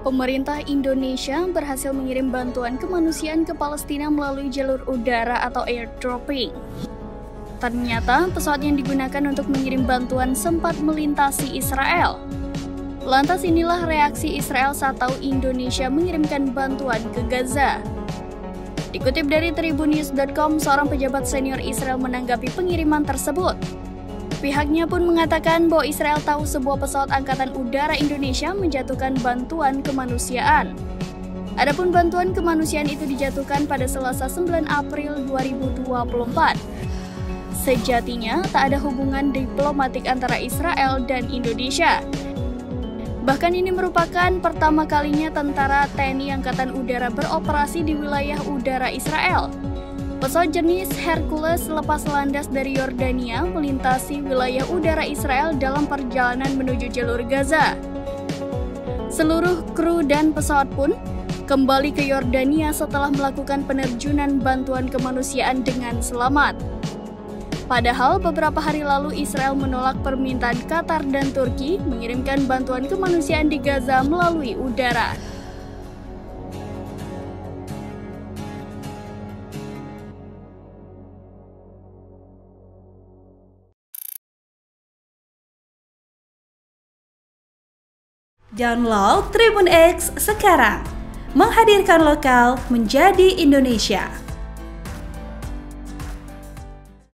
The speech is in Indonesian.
Pemerintah Indonesia berhasil mengirim bantuan kemanusiaan ke Palestina melalui jalur udara atau airdropping. Ternyata pesawat yang digunakan untuk mengirim bantuan sempat melintasi Israel. Lantas inilah reaksi Israel saat tahu Indonesia mengirimkan bantuan ke Gaza. Dikutip dari tribunnews.com, seorang pejabat senior Israel menanggapi pengiriman tersebut. Pihaknya pun mengatakan bahwa Israel tahu sebuah pesawat Angkatan Udara Indonesia menjatuhkan bantuan kemanusiaan. Adapun bantuan kemanusiaan itu dijatuhkan pada Selasa 9 April 2024. Sejatinya tak ada hubungan diplomatik antara Israel dan Indonesia. Bahkan ini merupakan pertama kalinya tentara TNI Angkatan Udara beroperasi di wilayah udara Israel. Pesawat jenis Hercules lepas landas dari Yordania melintasi wilayah udara Israel dalam perjalanan menuju jalur Gaza. Seluruh kru dan pesawat pun kembali ke Yordania setelah melakukan penerjunan bantuan kemanusiaan dengan selamat. Padahal beberapa hari lalu Israel menolak permintaan Qatar dan Turki mengirimkan bantuan kemanusiaan di Gaza melalui udara. Download Tribun X sekarang, menghadirkan lokal menjadi Indonesia.